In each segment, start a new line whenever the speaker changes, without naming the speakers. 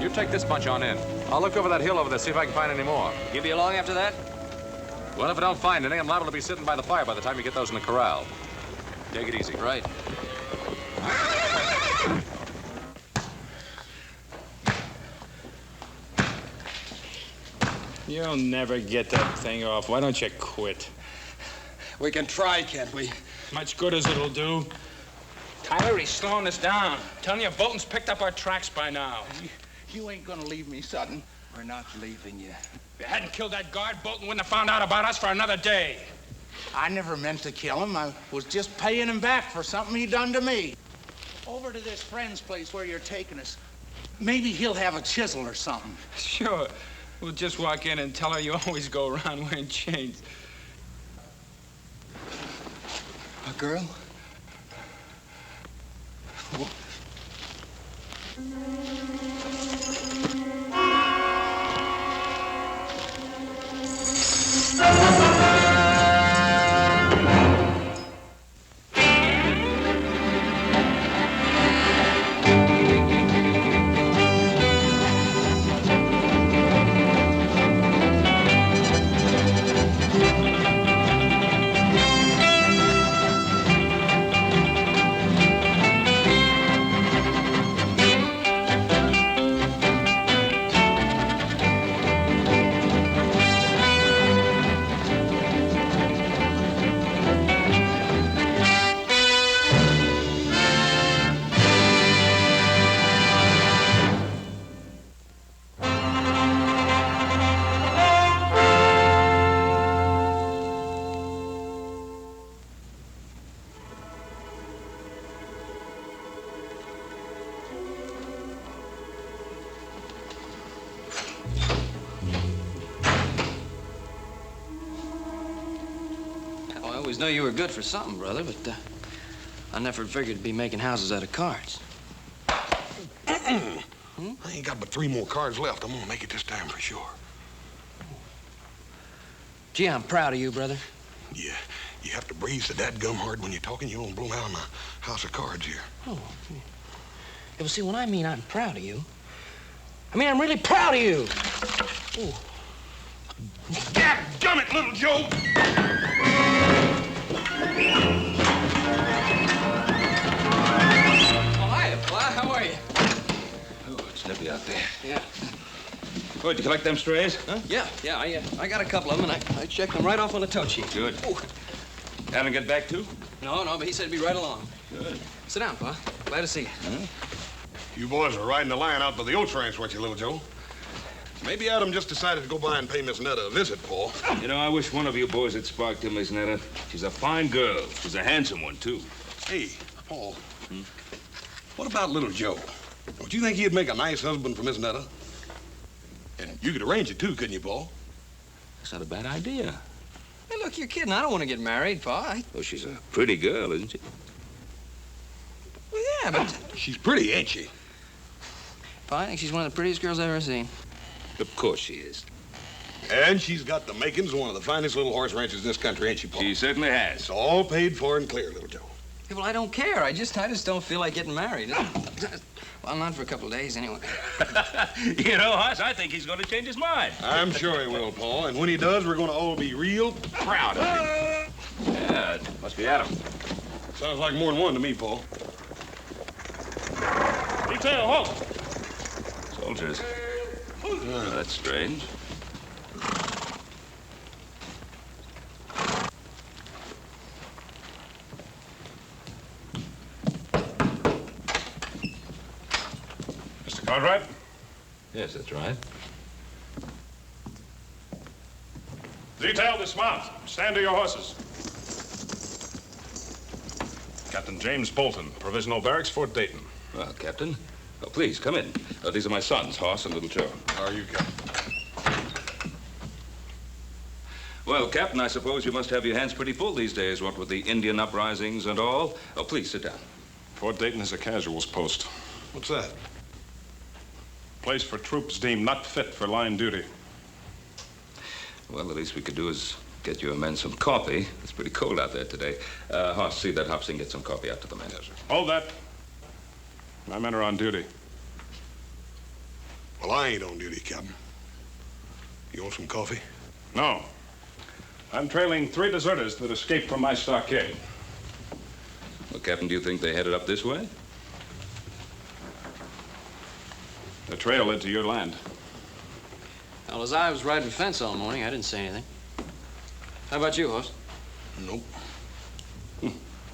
You take this bunch on in. I'll look over that hill over there, see if I can find any more.
You be along after that?
Well, if I don't find any, I'm liable to be sitting by the fire by the time you get those in the corral. Take it easy.
Right.
You'll never get that thing off. Why don't you quit?
We can try, can't we?
Much good as it'll do. Tyler, he's slowing us down. Telling you, Bolton's picked up our tracks by now.
You ain't gonna leave me, Sutton. We're not leaving you.
If you hadn't killed that guard, Bolton wouldn't have found out about us for another day.
I never meant to kill him. I was just paying him back for something he done to me. Over to this friend's place where you're taking us. Maybe he'll have a chisel or something.
Sure. We'll just walk in and tell her you always go around wearing chains.
A girl?
I always knew you were good for something, brother, but I never figured to be making houses out of cards.
I ain't got but 3 more cards left. I'm gonna make it this time for sure.
Gee, I'm proud of you, brother.
Yeah, you have to breathe so dadgum hard when you're talking. You won't blow out of my house of cards here.
Oh. Yeah, well, see, when I mean I'm proud of you, I mean I'm really proud of you. Ooh.
Dadgummit, little Joe!
Oh, hiya, Fly. How are you?
Oh, it's nippy out there.
Yeah.
Oh, did you collect them strays? Huh?
Yeah. I got a couple of them, and I checked them right off on the tow sheet.
Good.
Ooh.
Haven't get back too?
No, but he said he'd be right along.
Good.
Sit down, Pa. Glad to see you.
Huh?
You boys are riding the line out to the old ranch, weren't you, little Joe? Maybe Adam just decided to go by and pay Miss Netta a visit, Paul.
You know, I wish one of you boys had sparked to Miss Netta. She's a fine girl. She's a handsome one, too.
Hey, Paul. What about little Joe? Don't you think he'd make a nice husband for Miss Netta? And you could arrange it, too, couldn't you, Paul?
That's not a bad idea.
Hey, look, you're kidding. I don't want to get married, Pa.
Oh, she's a pretty girl, isn't she?
Well, yeah, but...
She's pretty, ain't she?
Pa, I think she's one of the prettiest girls I've ever seen.
Of course she is.
And she's got the makings of one of the finest little horse ranches in this country, ain't she, Paul?
She certainly has.
It's all paid for and clear, little Joe.
Yeah, well, I don't care. I just don't feel like getting married. Well, not for a couple of days, anyway.
You know, Hoss, I think he's going to change his mind.
I'm sure he will, Paul. And when he does, we're going to all be real proud of him.
Yeah, it must be Adam.
Sounds like more than one to me, Paul.
Detail, halt! Soldiers. Oh, that's strange.
Mr. Cartwright?
Yes, that's right.
Detail, dismount. Stand to your horses. Captain James Bolton, Provisional Barracks, Fort Dayton.
Well, Captain. Oh, please, come in. These are my sons, Hoss and Little Joe.
How are you, Captain?
Well, Captain, I suppose you must have your hands pretty full these days, what with the Indian uprisings and all. Oh, please, sit down.
Fort Dayton is a casuals post.
What's that?
Place for troops deemed not fit for line duty.
Well, the least we could do is get your men some coffee. It's pretty cold out there today. Hoss, see that Hobson get some coffee out to the men. Yes, sir.
Hold that. My men are on duty.
Well, I ain't on duty, Captain. You want some coffee?
No. I'm trailing 3 deserters that escaped from my stockade.
Well, Captain, do you think they headed up this way?
The trail led to your land.
Well, as I was riding fence all morning, I didn't say anything. How about you, host?
Nope.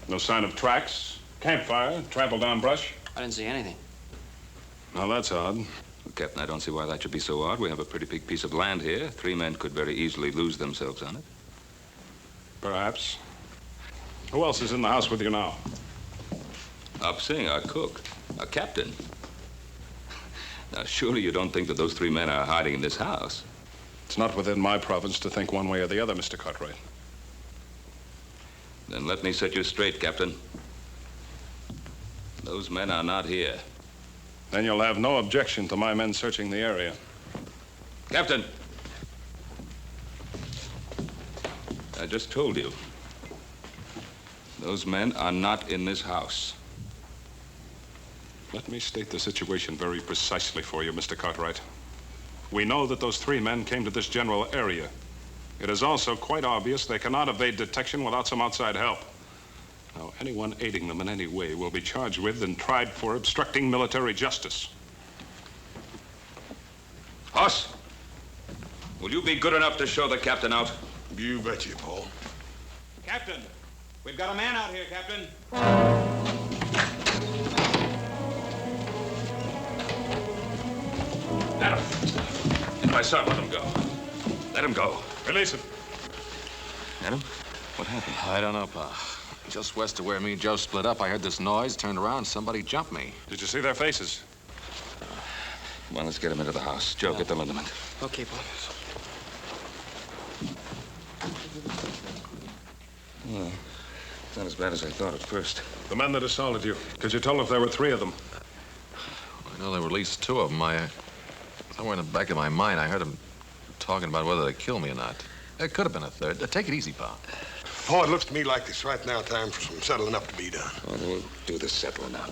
No sign of tracks, campfire, trampled down brush.
I didn't see anything.
Now, that's odd.
Well, Captain, I don't see why that should be so odd. We have a pretty big piece of land here. 3 men could very easily lose themselves on it.
Perhaps. Who else is in the house with you now?
Hopsing, our cook, our captain. Now, surely you don't think that those 3 men are hiding in this house?
It's not within my province to think one way or the other, Mr. Cartwright.
Then let me set you straight, Captain. Those men are not here.
Then you'll have no objection to my men searching the area.
Captain! I just told you. Those men are not in this house.
Let me state the situation very precisely for you, Mr. Cartwright. We know that those 3 men came to this general area. It is also quite obvious they cannot evade detection without some outside help. Now, anyone aiding them in any way will be charged with and tried for obstructing military justice.
Hoss, will you be good enough to show the captain out?
You betcha, Paul.
Captain, we've got a man out here, Captain.
Netta, and my son, let him go. Let him go.
Release him.
Netta, what happened?
I don't know, Pa. Just west of where me and Joe split up, I heard this noise, turned around, somebody jumped me.
Did you see their faces?
Well, let's get him into the house. Joe, get the liniment.
Okay, Paul.
Well, it's not as bad as I thought at first.
The men that assaulted you. Could you tell if there were 3 of them?
I know there were at least 2 of them. Somewhere in the back of my mind, I heard them talking about whether to kill me or not. There could have been a 3rd. Take it easy, Pa.
Paul, it looks to me like it's right now time for some settling up to be done.
Well, then we'll do the settling up.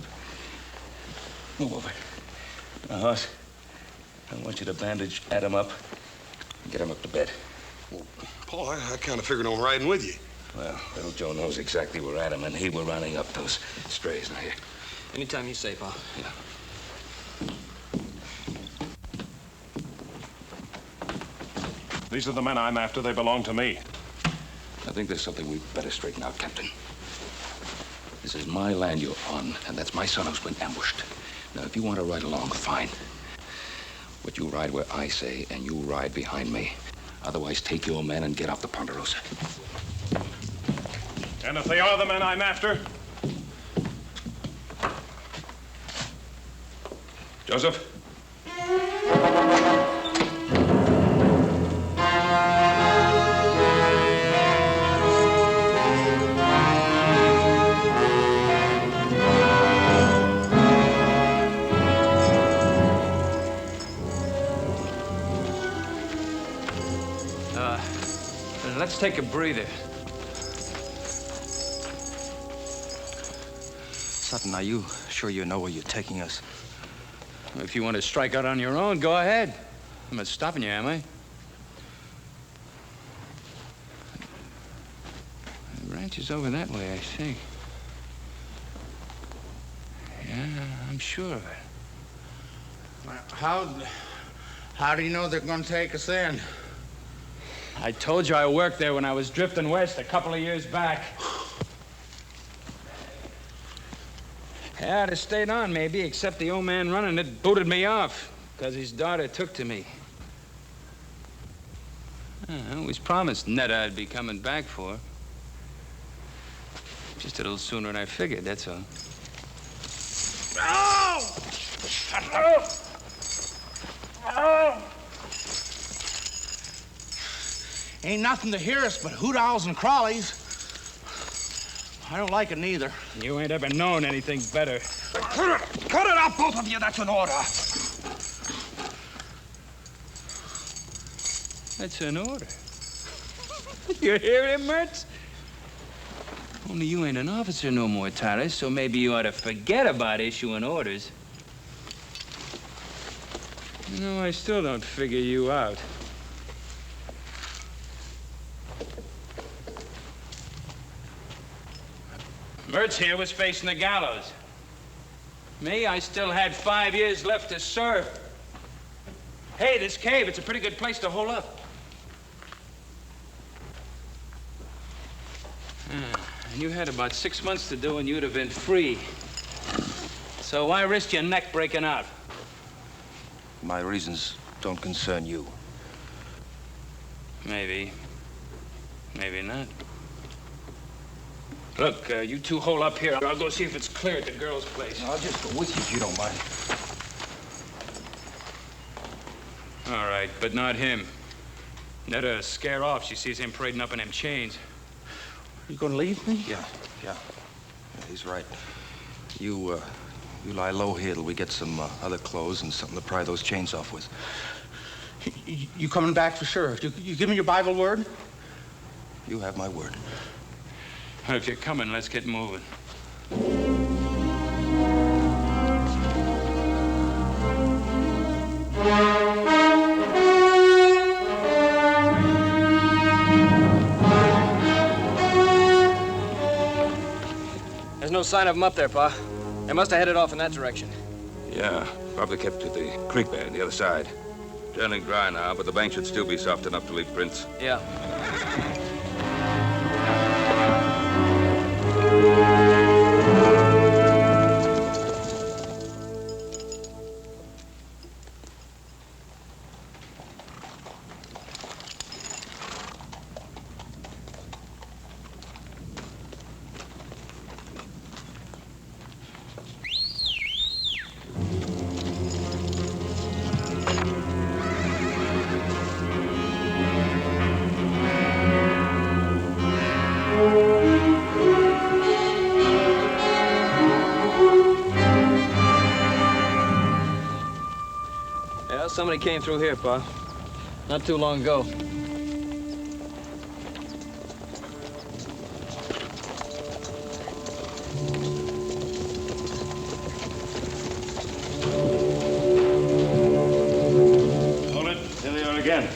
Move over. Now, Hoss, I want you to bandage Adam up and get him up to bed.
Well, Paul, I kind of figured on riding with you.
Well, little Joe knows exactly where Adam and he were running up those strays. Now, here.
Anytime you say, Pa.
Yeah.
These are the men I'm after. They belong to me.
I think there's something we'd better straighten out, Captain. This is my land you're on, and that's my son who's been ambushed. Now, if you want to ride along, fine. But you ride where I say, and you ride behind me. Otherwise, take your men and get off the Ponderosa.
And if they are the men I'm after?
Joseph?
Let's take a breather. Sutton, are you sure you know where you're taking us?
If you want to strike out on your own, go ahead. I'm not stopping you, am I? The ranch is over that way, I think. Yeah, I'm sure of it.
How do you know they're going to take us in?
I told you I worked there when I was drifting west a couple of years back. Yeah, I'd have stayed on, maybe, except the old man running it booted me off because his daughter took to me. I always promised Netta I'd be coming back for her. Just a little sooner than I figured, that's all.
Oh! Oh! Oh! Ain't nothing to hear us but hoot owls and crawlies. I don't like it neither.
You ain't ever known anything better.
Cut it out, both of you. That's an order.
That's an order. You hear him, Mertz? Only you ain't an officer no more, Tyler, so maybe you ought to forget about issuing orders. You know, I still don't figure you out. Mertz here was facing the gallows. Me, I still had 5 years left to serve. Hey, this cave, it's a pretty good place to hole up. And you had about 6 months to do and you'd have been free. So why risk your neck breaking out?
My reasons don't concern you.
Maybe. Maybe not. Look, you two hole up here. I'll go see if it's clear at the girl's place.
I'll just go with you if you don't mind.
All right, but not him. Netta scare off. She sees him parading up in them chains.
You gonna leave me?
Yeah, he's right. You lie low here till we get some other clothes and something to pry those chains off with.
You coming back for sure? You give me your Bible word?
You have my word.
Well, if you're coming, let's get moving.
There's no sign of them up there, Pa. They must have headed off in that direction.
Yeah, probably kept to the creek bed on the other side. Turning dry now, but the bank should still be soft enough to leave prints.
Yeah. Somebody came through here, Pa. Not too long ago.
Hold it. Here they are again.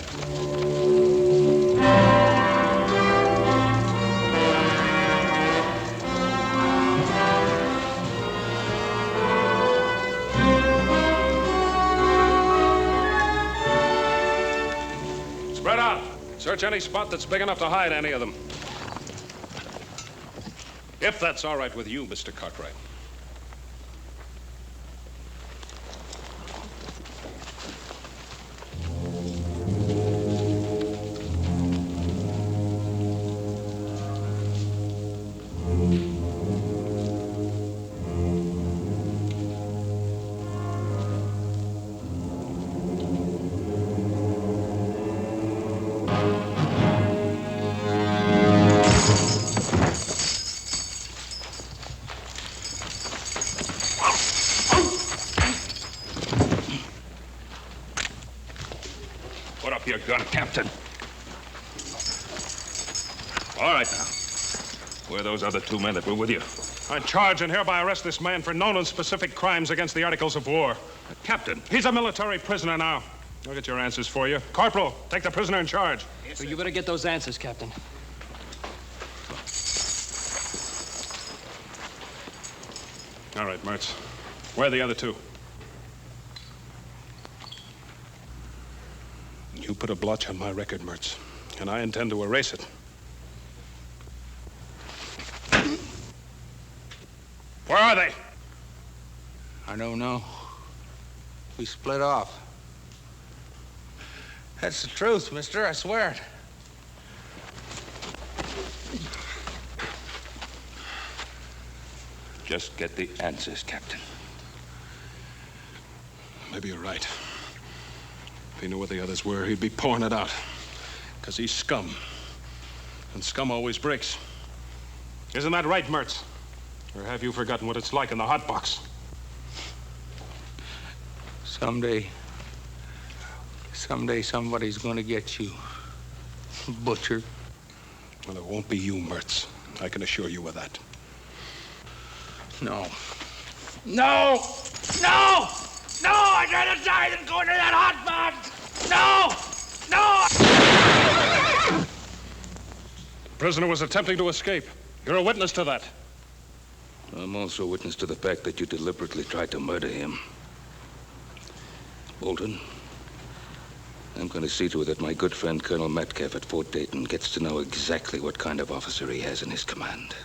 Spread out. Search any spot that's big enough to hide any of them. If that's all right with you, Mr. Cartwright. Put up your gun, Captain. All right, now. Where are those other 2 men that were with you? I charge and hereby arrest this man for known and specific crimes against the Articles of War. Captain, he's a military prisoner now. I'll get your answers for you. Corporal, take the prisoner in charge.
Yes, you better get those answers, Captain.
All right, Mertz. Where are the other 2? You put a blotch on my record, Mertz, and I intend to erase it. Where are they?
I don't know. We split off.
That's the truth, mister. I swear it.
Just get the answers, Captain.
Maybe you're right. If he knew what the others were, he'd be pouring it out. Because he's scum. And scum always breaks. Isn't that right, Mertz? Or have you forgotten what it's like in the hot box?
Someday somebody's gonna get you, butcher.
Well, it won't be you, Mertz. I can assure you of that.
No.
No! No! No! I'd rather die than go into that hot
prisoner was attempting to escape. You're a witness to that.
I'm also a witness to the fact that you deliberately tried to murder him. Bolton, I'm going to see to it that my good friend Colonel Metcalf at Fort Dayton gets to know exactly what kind of officer he has in his command.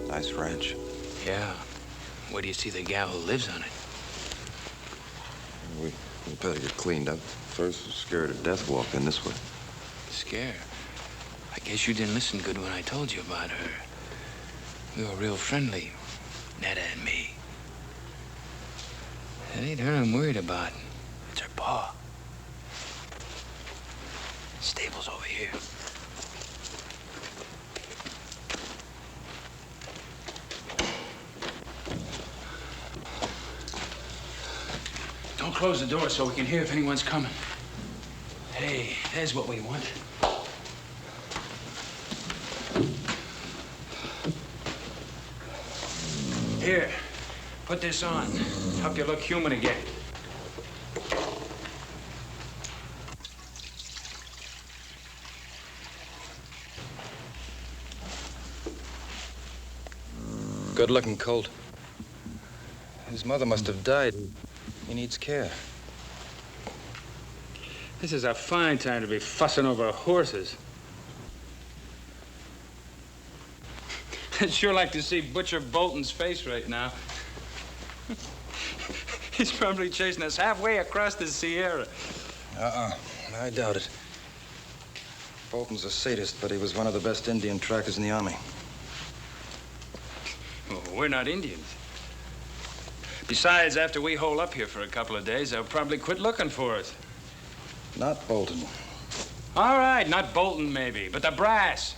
Nice ranch.
Yeah. Where do you see the gal who lives on it?
We better get cleaned up. First, we're scared of death walking this way.
Scare? I guess you didn't listen good when I told you about her. We were real friendly, Netta and me. It ain't her I'm worried about. It's her pa. Stable's over here. Don't close the door so we can hear if anyone's coming. Hey, there's what we want. Here, put this on. Help you look human again.
Good-looking colt. His mother must have died. He needs care.
This is a fine time to be fussing over horses. I'd sure like to see Butcher Bolton's face right now. He's probably chasing us halfway across the Sierra.
I doubt it. Bolton's a sadist, but he was one of the best Indian trackers in the Army.
Oh, we're not Indians. Besides, after we hole up here for a couple of days, they'll probably quit looking for us.
Not Bolton.
All right, not Bolton maybe, but the brass.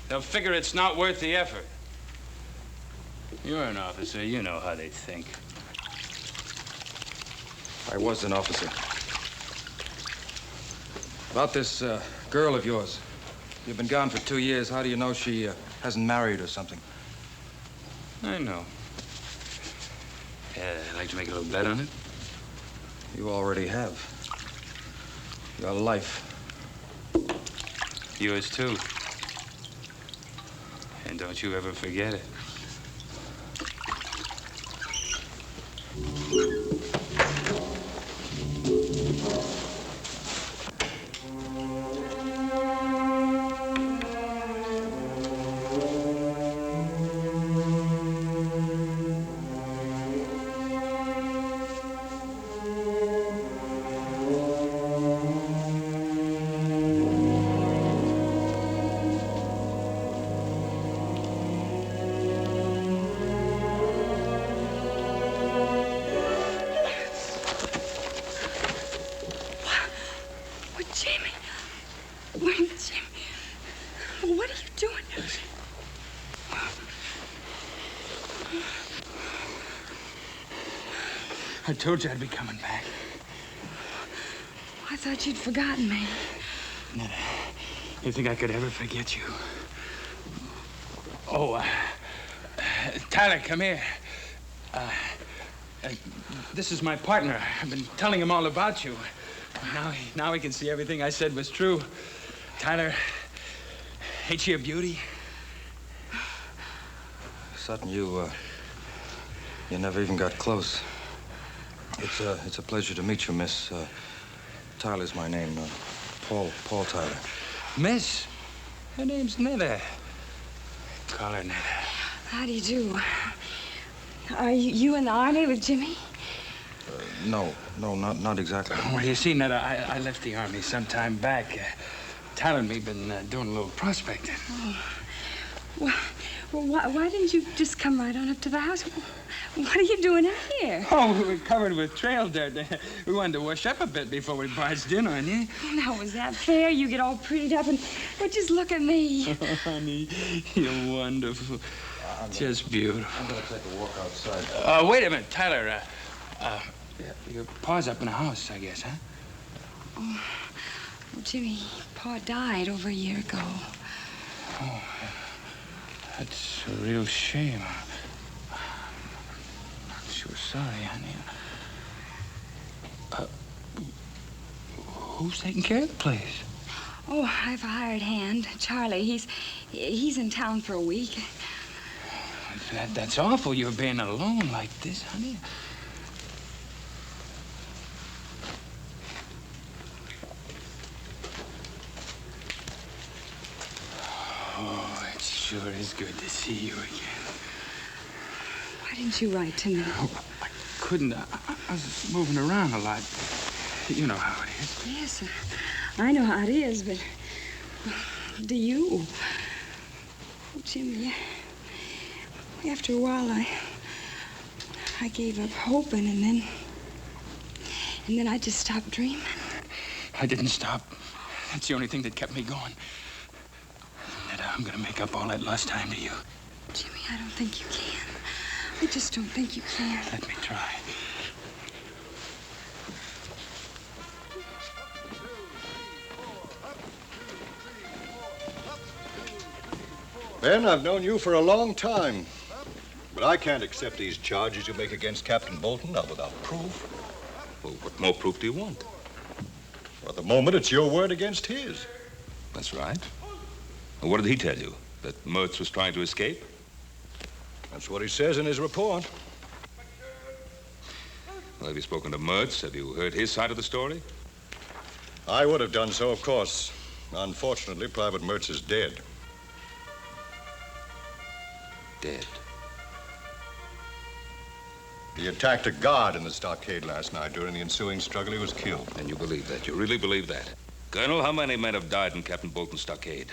They'll figure it's not worth the effort. You're an officer. You know how they think.
I was an officer. About this girl of yours. You've been gone for 2 years. How do you know she hasn't married or something?
I know. I'd like to make a little bet on it.
You already have. Your life.
Yours, too. And don't you ever forget it. I told you I'd be coming back.
I thought you'd forgotten me.
Netta, you think I could ever forget you? Oh, Tyler, come here. This is my partner. I've been telling him all about you. Now he can see everything I said was true. Tyler, ain't she a beauty?
Sutton, you never even got close. It's a pleasure to meet you, Miss. Tyler's my name. Paul Tyler.
Miss? Her name's Netta. Call her Netta.
How do you do? Are you in the Army with Jimmy?
No, not exactly.
Well, you see, Netta, I left the Army some time back. Tyler and me been doing a little prospecting.
Oh. Well, why didn't you just come right on up to the house? What are you doing out here?
Oh, we were covered with trail dirt. We wanted to wash up a bit before we barged in on you.
Oh, now, was that fair? You get all prettied up and... Well, just look at me.
Oh, honey, you're wonderful.
Just beautiful.
I'm going to take a walk outside.
Wait a minute, Tyler. Your pa's up in the house, I guess, huh?
Oh, well, Jimmy, Pa died over a year ago.
Oh, that's a real shame. I'm not sure sorry, honey. Who's taking care of the place?
Oh, I have a hired hand, Charlie. He's in town for a week.
That's awful, you're being alone like this, honey. Oh, it sure is good to see you again.
Why didn't you write to me?
Oh, I couldn't. I was moving around a lot. You know how it is.
Yes, I know how it is, but do you? Oh, Jimmy, after a while, I gave up hoping, and then I just stopped dreaming.
I didn't stop. That's the only thing that kept me going. Netta, I'm gonna make up all that lost time to you.
Jimmy, I don't think you can. I just don't think you can.
Let me try.
Ben, I've known you for a long time, but I can't accept these charges you make against Captain Bolton, not without proof.
Well, what more proof do you want?
For the moment, it's your word against his.
That's right. Well, what did he tell you? That Mertz was trying to escape?
That's what he says in his report.
Well, have you spoken to Mertz? Have you heard his side of the story?
I would have done so, of course. Unfortunately, Private Mertz is dead.
Dead?
He attacked a guard in the stockade last night. During the ensuing struggle, he was killed.
And you believe that? You really believe that? Colonel, how many men have died in Captain Bolton's stockade?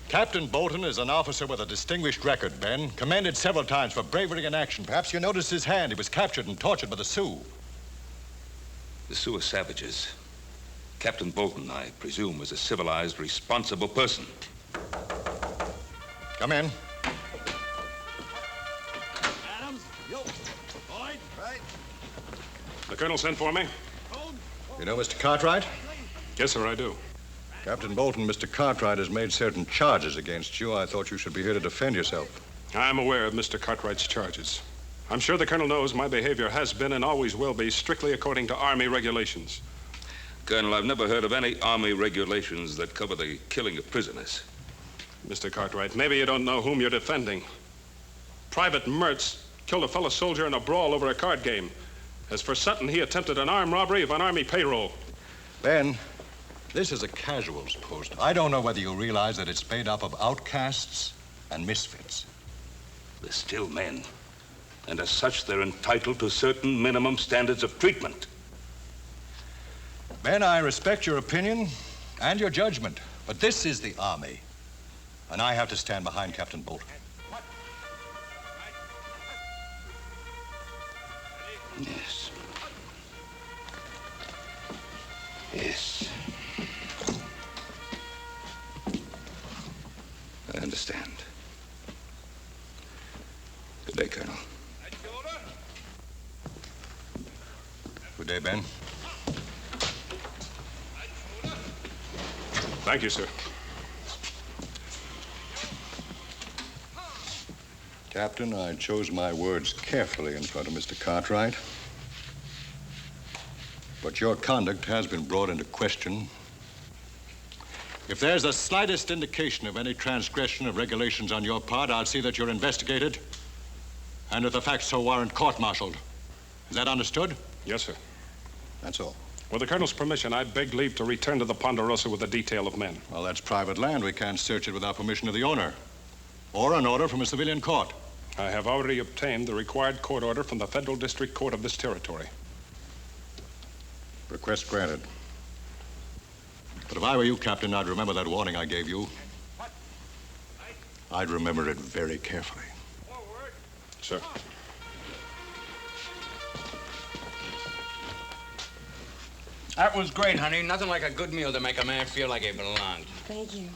Captain Bolton is an officer with a distinguished record, Ben. Commended several times for bravery in action. Perhaps you noticed his hand. He was captured and tortured by the Sioux.
The Sioux are savages. Captain Bolton, I presume, was a civilized, responsible person.
Come in.
The colonel sent for me?
You know Mr. Cartwright?
Yes, sir, I do.
Captain Bolton, Mr. Cartwright has made certain charges against you. I thought you should be here to defend yourself.
I'm aware of Mr. Cartwright's charges. I'm sure the colonel knows my behavior has been and always will be strictly according to Army regulations.
Colonel, I've never heard of any Army regulations that cover the killing of prisoners.
Mr. Cartwright, maybe you don't know whom you're defending. Private Mertz killed a fellow soldier in a brawl over a card game. As for Sutton, he attempted an armed robbery of an Army payroll.
Ben, this is a casuals post. I don't know whether you realize that it's made up of outcasts and misfits.
They're still men. And as such, they're entitled to certain minimum standards of treatment.
Ben, I respect your opinion and your judgment, but this is the Army, and I have to stand behind Captain Bolton.
Yes. Yes. I understand. Good day, Colonel.
Good day, Ben.
Thank you, sir.
Captain, I chose my words carefully in front of Mr. Cartwright. But your conduct has been brought into question. If there's the slightest indication of any transgression of regulations on your part, I'll see that you're investigated. And if the facts so warrant, court-martialed. Is that understood?
Yes, sir.
That's all.
With the colonel's permission, I beg leave to return to the Ponderosa with a detail of men.
Well, that's private land. We can't search it without permission of the owner. Or an order from a civilian court.
I have already obtained the required court order from the Federal District Court of this territory.
Request granted. But if I were you, Captain, I'd remember that warning I gave you. I'd remember it very carefully.
Sir.
That was great, honey. Nothing like a good meal to make a man feel like he belonged.
Thank you.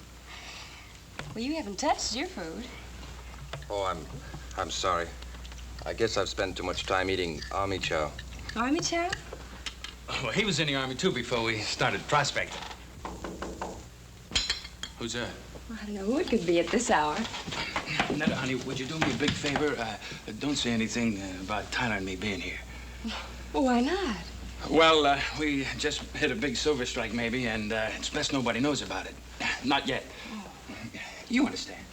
Well, you haven't touched your food.
Oh, I'm sorry. I guess I've spent too much time eating army chow.
Army chow?
Well, he was in the Army, too, before we started prospecting. Who's that?
I don't know who it could be at this hour.
Netta, honey, would you do me a big favor? Don't say anything about Tyler and me being here.
Well, why not?
Well, we just hit a big silver strike, maybe, and it's best nobody knows about it. Not yet. Oh. You understand.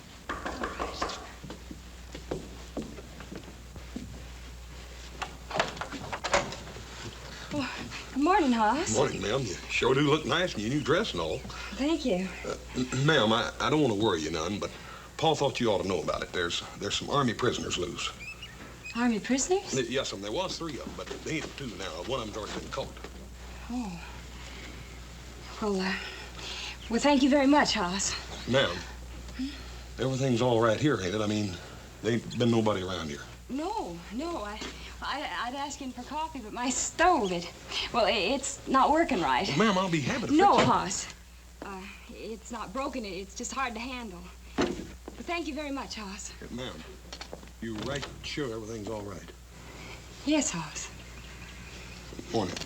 Well, good morning, Hoss.
Morning, ma'am. You sure do look nice in your new dress and all.
Thank you.
Ma'am, I don't want to worry you none, but Paul thought you ought to know about it. There's some Army prisoners loose.
Army prisoners?
Yes, there was 3 of them, but they ain't 2 now. One of them's already been caught.
Oh. Well, thank you very much, Hoss.
Ma'am, everything's all right here, ain't it? I mean, there ain't been nobody around here.
No. I'd ask in for coffee, but my stove, it's not working right.
Well, ma'am, I'll be happy to
No,
fix it.
Hoss. It's not broken. It's just hard to handle. But thank you very much, Hoss.
Ma'am, you right sure everything's all right?
Yes, Hoss.
Morning.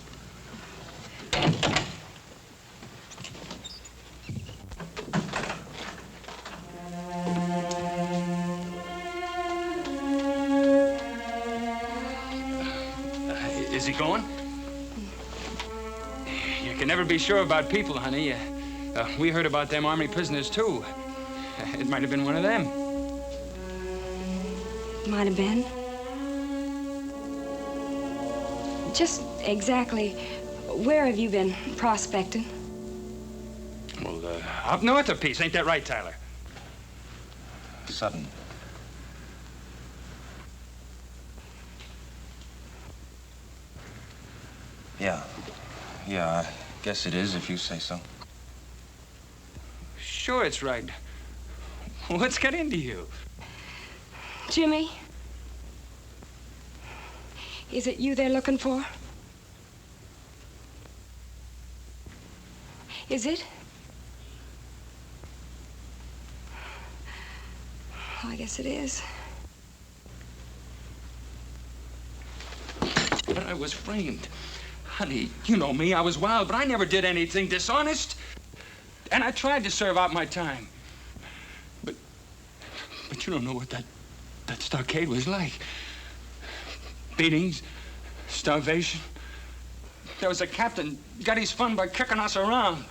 Is he going? You can never be sure about people, honey. We heard about them Army prisoners, too. It might have been one of them.
Might have been. Just exactly where have you been prospecting?
Well, up north a piece. Ain't that right, Tyler?
Sutton. Yeah, I guess it is if you say so.
Sure, it's right. What's got into you?
Jimmy? Is it you they're looking for? Is it? Well, I guess it is.
But I was framed. Honey, you know me, I was wild, but I never did anything dishonest. And I tried to serve out my time. But you don't know what that stockade was like. Beatings, starvation. There was a captain, got his fun by kicking us around.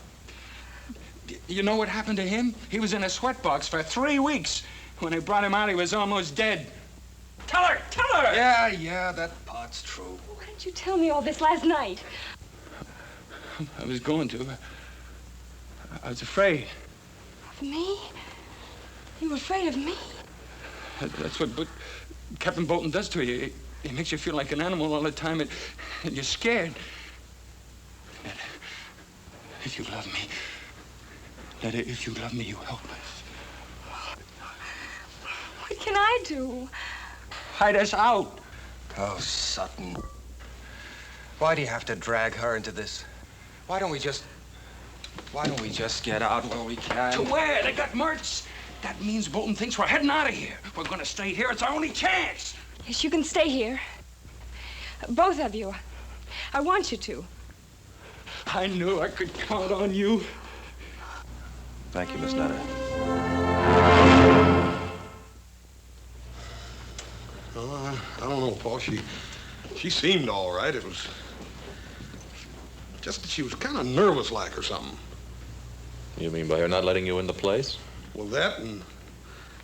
You know what happened to him? He was in a sweatbox for 3 weeks. When they brought him out, he was almost dead. Tell her!
Yeah, that part's true.
Why didn't you tell me all this last night?
I was going to. I was afraid.
Of me? You were afraid of me?
That's what Captain Bolton does to you. He makes you feel like an animal all the time, and you're scared. Netta, if you love me, Netta, if you love me, you help us.
What can I do?
Hide us out.
Oh, Sutton. Why do you have to drag her into this? Why don't we just get out while we can?
To where? They got Mertz. That means Bolton thinks we're heading out of here. We're gonna stay here. It's our only chance.
Yes, you can stay here. Both of you. I want you to.
I knew I could count on you.
Thank you, Miss Netta.
Oh, I don't know, Paul. She seemed all right. It was just that she was kind of nervous like or something.
You mean by her not letting you in the place?
Well, that and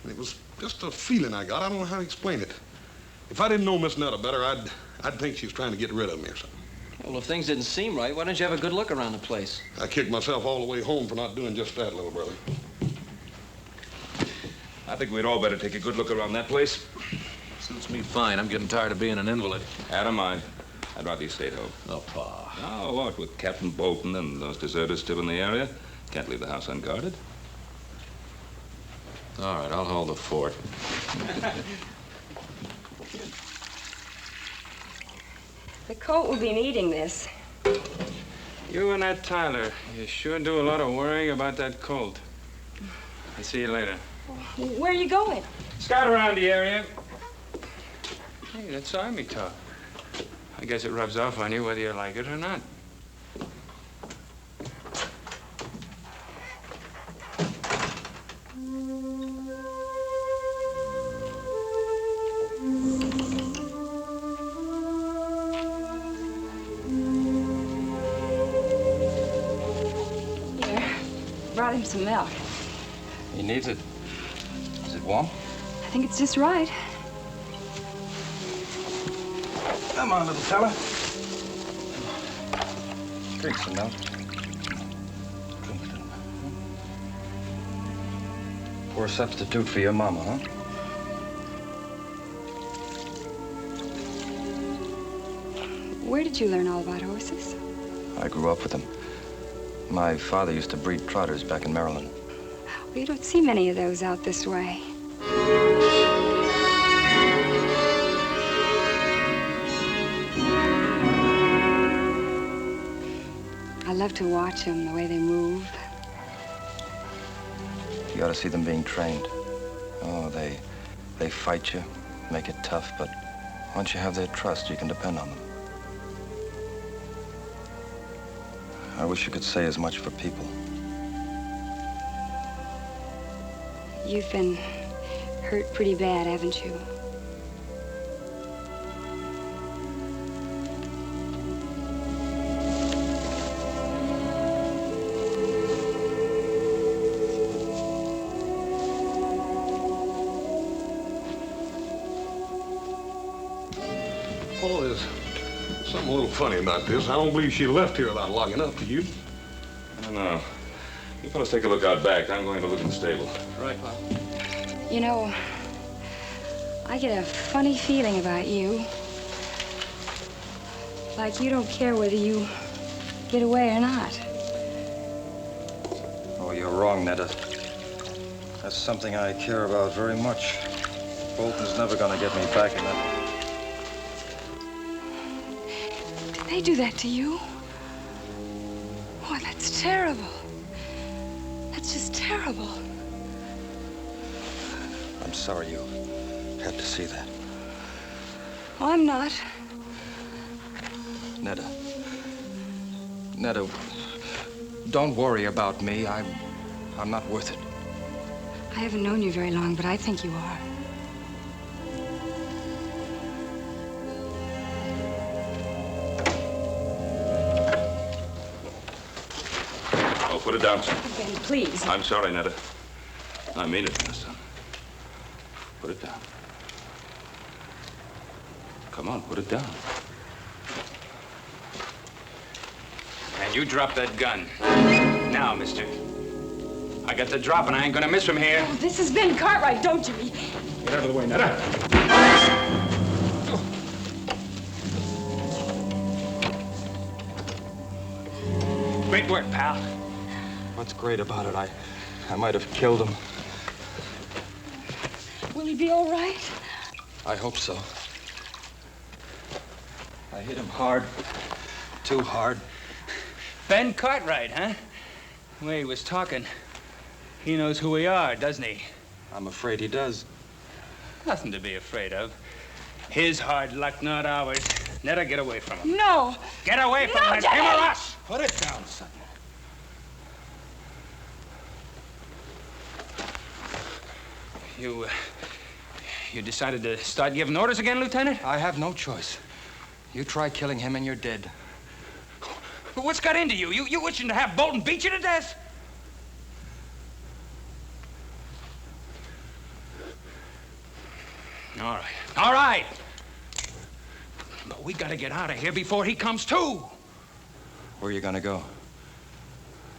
it was just a feeling I got. I don't know how to explain it. If I didn't know Miss Netta better, I'd think she was trying to get rid of me or something.
Well, if things didn't seem right, why don't you have a good look around the place?
I kicked myself all the way home for not doing just that, little brother.
I think we'd all better take a good look around that place.
Suits me fine. I'm getting tired of being an invalid.
I don't mind. I'd rather you stayed home.
Oh, Pa.
Oh, what, with Captain Bolton and those deserters still in the area? Can't leave the house unguarded.
All right, I'll hold the fort.
The coat will be needing this.
You and that Tyler, you sure do a lot of worrying about that colt. I'll see you later.
Where are you going?
Scout around the area. Hey, that's army talk. I guess it rubs off on you whether you like it or not.
Brought him some milk.
He needs it. Is it warm?
I think it's just right.
Come on, little fella. Drink some milk. Drink some. Poor substitute for your mama, huh?
Where did you learn all about horses?
I grew up with them. My father used to breed trotters back in Maryland.
Well, you don't see many of those out this way. I love to watch them, the way they move.
You ought to see them being trained. Oh, they fight you, make it tough, but once you have their trust, you can depend on them. I wish you could say as much for people.
You've been hurt pretty bad, haven't you?
Paul, there's something a little funny about this. I don't believe she left here without locking up, do you?
I don't know. You fellas take a look out back. I'm going to look in the stable.
Right, Pop.
You know, I get a funny feeling about you. Like you don't care whether you get away or not.
Oh, you're wrong, Netta. That's something I care about very much. Bolton's never gonna get me back in that.
Did they do that to you? Oh, that's terrible. That's just terrible.
I'm sorry you had to see that.
Oh, I'm not.
Netta. Netta, don't worry about me. I'm not worth it.
I haven't known you very long, but I think you are.
Oh, put it down, son.
Ben, please.
I'm sorry, Netta. I mean it, son. Put it down. Come on, put it down.
And you drop that gun. Now, mister. I got the drop and I ain't gonna miss from here.
Oh, this has been Cartwright, don't you?
Get out of the way, Netta.
Great work, pal.
What's great about it? I might have killed him.
Will he be all right?
I hope so. I hit him hard. Too hard.
Ben Cartwright, huh? The way he was talking, he knows who we are, doesn't he?
I'm afraid he does.
Nothing to be afraid of. His hard luck, not ours. Netta, get away from him.
No.
Get away from him. It's him or us.
Put it down, Sutton.
You decided to start giving orders again, Lieutenant?
I have no choice. You try killing him and you're dead.
What's got into you? You wishing to have Bolton beat you to death? All right. All right. But we gotta get out of here before he comes to.
Where are you gonna go?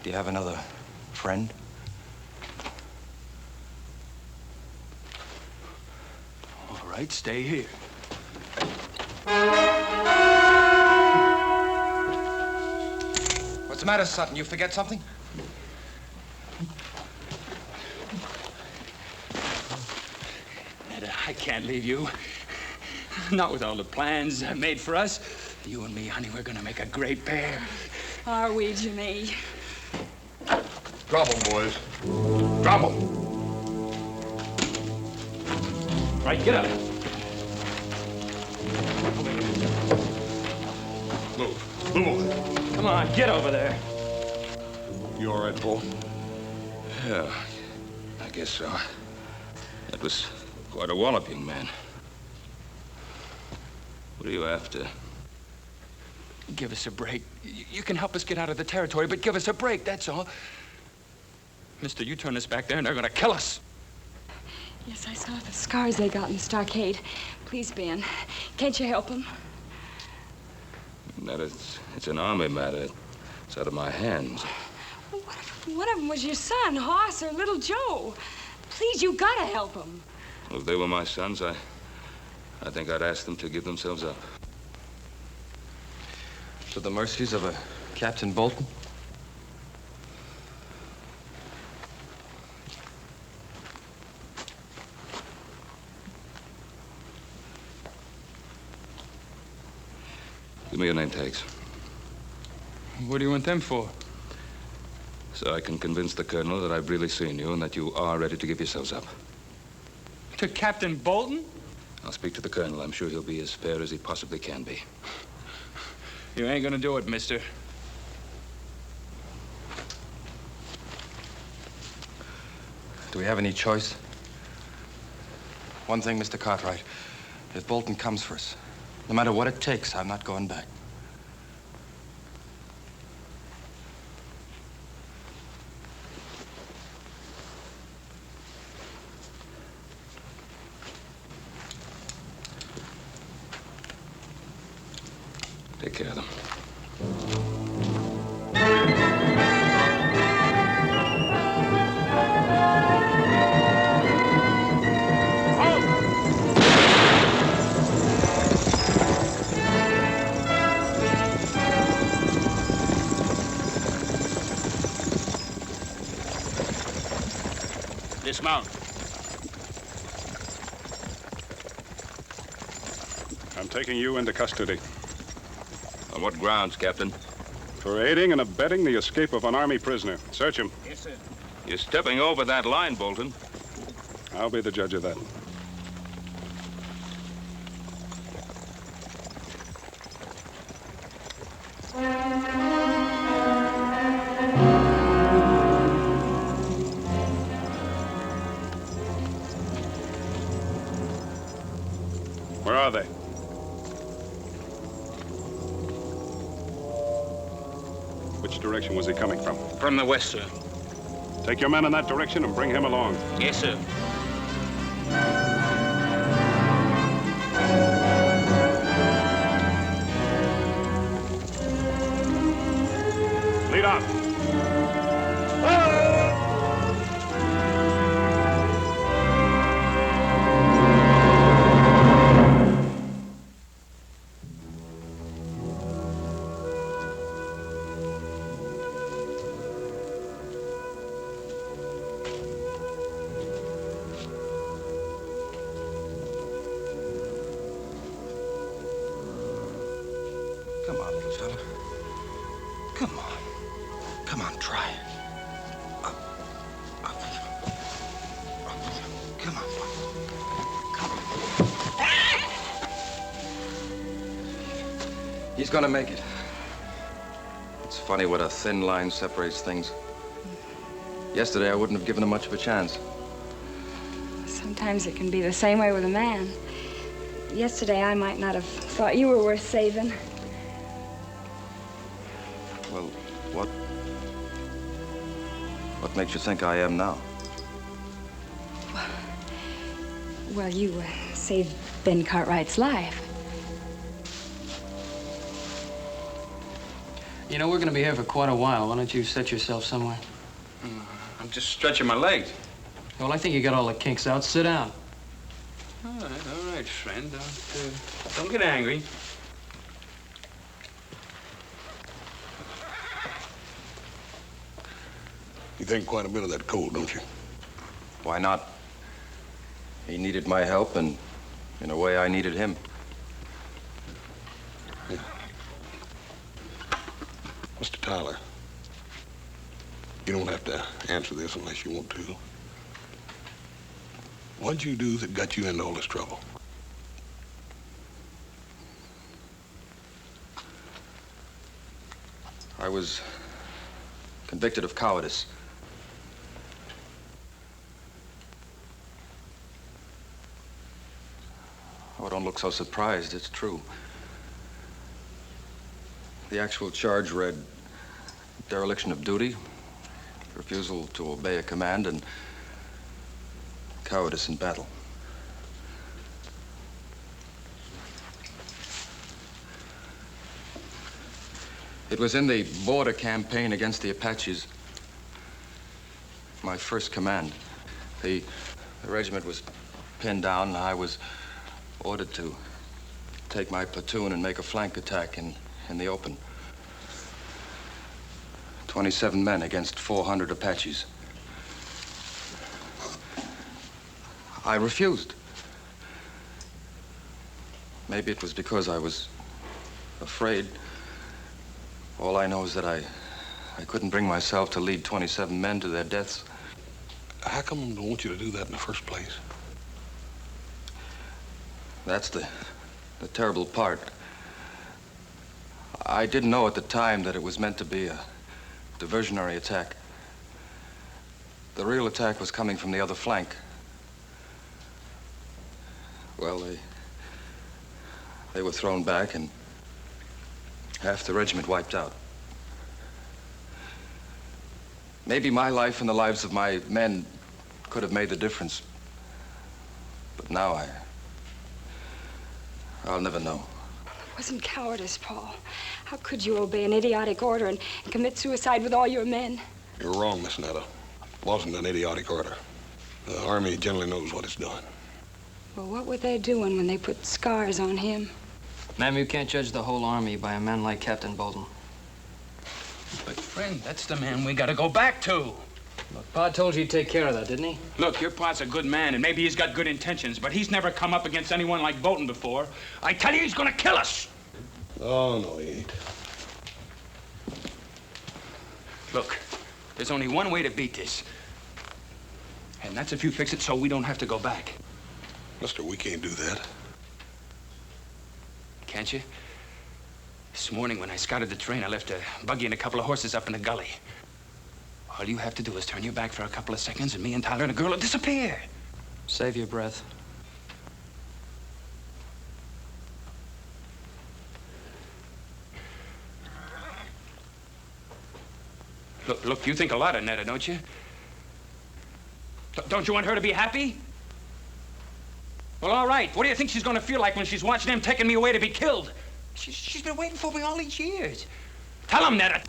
Do you have another friend?
All right, stay here.
What's the matter, Sutton? You forget something?
Netta, I can't leave you. Not with all the plans made for us. You and me, honey, we're gonna make a great pair.
Are we, Jimmy?
Drop 'em, boys. Drop 'em.
Cartwright, get up.
Move on.
Come on, get over there.
You all right, Paul?
Yeah, I guess so. That was quite a wallop, young man. What are you after?
Give us a break. You can help us get out of the territory, but give us a break, that's all. Mister, you turn us back there and they're gonna kill us.
Yes, I saw the scars they got in the stockade. Please, Ben, can't you help them?
That it's an army matter. It's out of my hands.
One of them was your son, Hoss, or little Joe. Please, you gotta help them.
If they were my sons, I think I'd ask them to give themselves up.
To the mercies of a Captain Bolton?
Give me your name tags.
What do you want them for?
So I can convince the colonel that I've really seen you and that you are ready to give yourselves up.
To Captain Bolton?
I'll speak to the colonel. I'm sure he'll be as fair as he possibly can be.
You ain't gonna do it, mister.
Do we have any choice? One thing, Mr. Cartwright. If Bolton comes for us, no matter what it takes, I'm not going back.
Take care of them.
Dismount. I'm taking you into custody.
On what grounds, Captain?
For aiding and abetting the escape of an army prisoner. Search him.
Yes, sir.
You're stepping over that line, Bolton.
I'll be the judge of that. Where are they? Which direction was he coming from?
From the west, sir.
Take your men in that direction and bring him along.
Yes, sir.
Lead on.
Come on, little fella. Come on. Come on, try. Come on. Come on. He's gonna make it. It's funny what a thin line separates things. Yesterday, I wouldn't have given him much of a chance.
Sometimes it can be the same way with a man. Yesterday, I might not have thought you were worth saving.
Well, what makes you think I am now?
Well, you saved Ben Cartwright's life.
You know, we're going to be here for quite a while. Why don't you set yourself somewhere?
I'm just stretching my legs.
Well, I think you got all the kinks out. Sit down.
All right, friend. Don't get angry.
You think quite a bit of that cold, don't you?
Why not? He needed my help, and in a way, I needed him.
Yeah. Mr. Tyler, you don't have to answer this unless you want to. What'd you do that got you into all this trouble?
I was convicted of cowardice. Oh, don't look so surprised. It's true. The actual charge read dereliction of duty, refusal to obey a command, and cowardice in battle. It was in the border campaign against the Apaches. My first command. The regiment was pinned down, and I was ordered to take my platoon and make a flank attack in the open. 27 men against 400 Apaches. I refused. Maybe it was because I was afraid. All I know is that I couldn't bring myself to lead 27 men to their deaths.
How come they want you to do that in the first place?
That's the terrible part. I didn't know at the time that it was meant to be a diversionary attack. The real attack was coming from the other flank. Well, they were thrown back and half the regiment wiped out. Maybe my life and the lives of my men could have made the difference. But now I'll never know.
It wasn't cowardice, Paul. How could you obey an idiotic order and commit suicide with all your men?
You're wrong, Miss Netta. It wasn't an idiotic order. The Army generally knows what it's doing.
Well, what were they doing when they put scars on him?
Ma'am, you can't judge the whole Army by a man like Captain Bolton.
But, friend, that's the man we gotta go back to.
Look, Pa told you he'd take care of that, didn't he?
Look, your pa's a good man, and maybe he's got good intentions, but he's never come up against anyone like Bolton before. I tell you, he's gonna kill us.
Oh, no, he ain't.
Look, there's only one way to beat this. And that's if you fix it so we don't have to go back.
Mister, we can't do that.
Can't you? This morning when I scouted the train, I left a buggy and a couple of horses up in the gully. All you have to do is turn your back for a couple of seconds and me and Tyler and the girl will disappear.
Save your breath.
Look, you think a lot of Netta, don't you? Don't you want her to be happy? Well, all right. What do you think she's going to feel like when she's watching him taking me away to be killed? She's been waiting for me all these years. Tell him, Netta.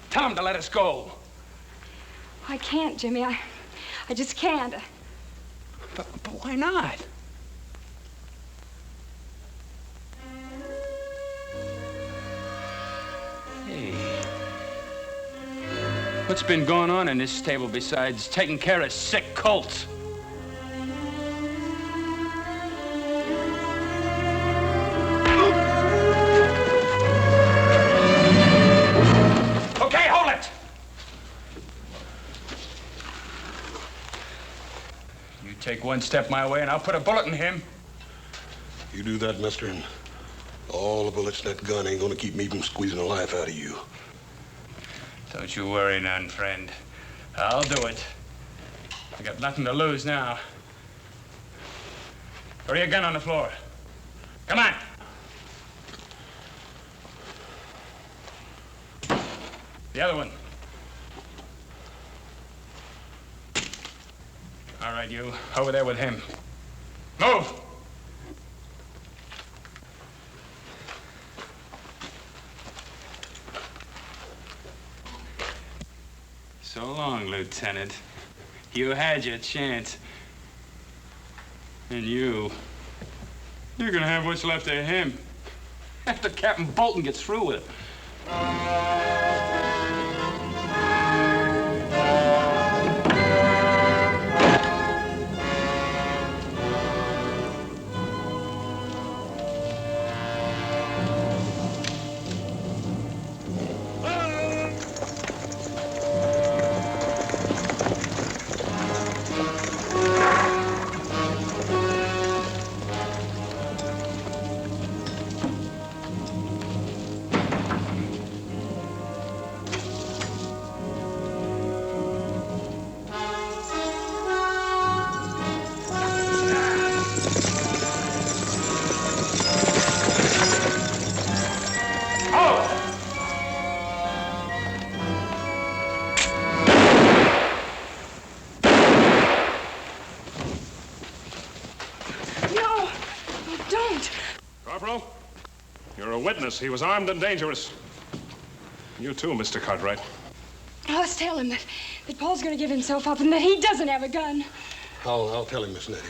Tell him to let us go.
I can't, Jimmy. I just can't.
But why not? Hey. What's been going on in this stable besides taking care of sick colts? Okay, hold it! You take one step my way and I'll put a bullet in him.
You do that, mister, and all the bullets in that gun ain't gonna keep me from squeezing the life out of you.
Don't you worry none, friend. I'll do it. I got nothing to lose now. Throw your gun on the floor. Come on. The other one. All right, you. Over there with him. Move! So long, Lieutenant. You had your chance. And you're gonna have what's left of him after Captain Bolton gets through with him.
a witness. He was armed and dangerous. You too, Mr. Cartwright.
Oh, let's tell him that Paul's going to give himself up and that he doesn't have a gun.
I'll tell him, Miss Nettie,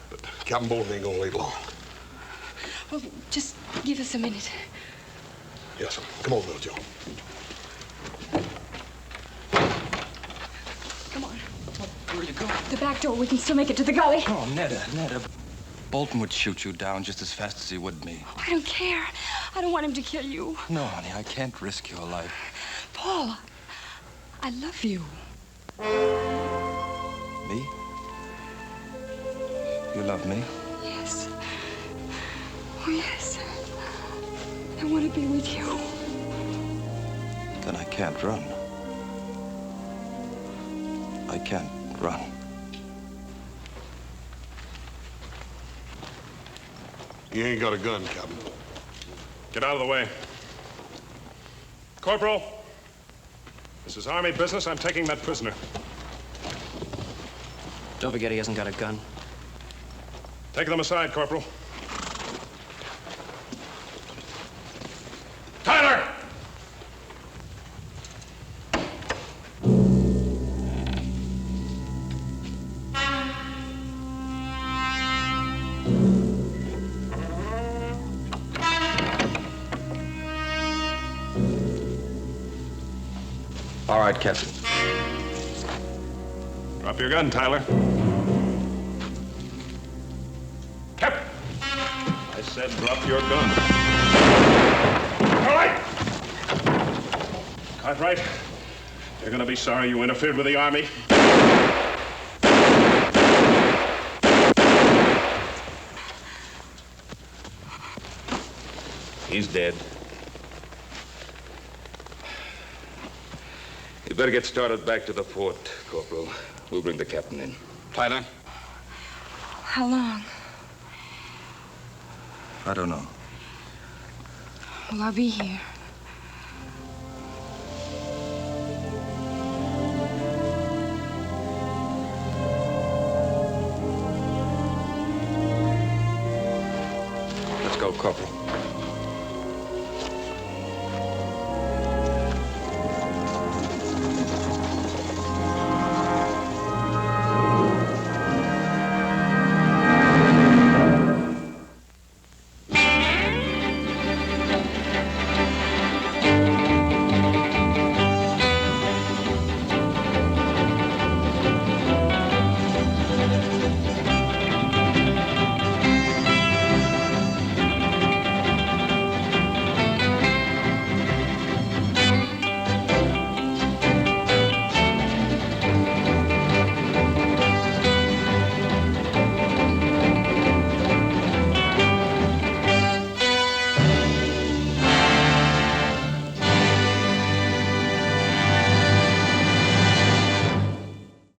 but Captain Bolton ain't gonna wait long.
Oh, just give us a minute.
Yes, sir. Come on, little Joe.
Come on.
Where you going?
The back door. We can still make it to the gully.
Oh, Netta. Bolton would shoot you down just as fast as he would me.
Oh, I don't care. I don't want him to kill you.
No, honey, I can't risk your life.
Paul, I love you.
Me? You love me?
Yes. Oh, yes. I want to be with you.
Then I can't run. I can't run.
You ain't got a gun, Captain.
Get out of the way. Corporal, this is Army business. I'm taking that prisoner.
Don't forget he hasn't got a gun.
Take them aside, Corporal. Tyler!
All right, Captain.
Drop your gun, Tyler. Capt! I said drop your gun. All right! Cartwright, you're gonna be sorry you interfered with the Army. He's dead.
You better get started back to the fort, Corporal. We'll bring the captain in.
Tyler?
How long?
I don't know.
Well, I'll be here.
Let's go, Corporal.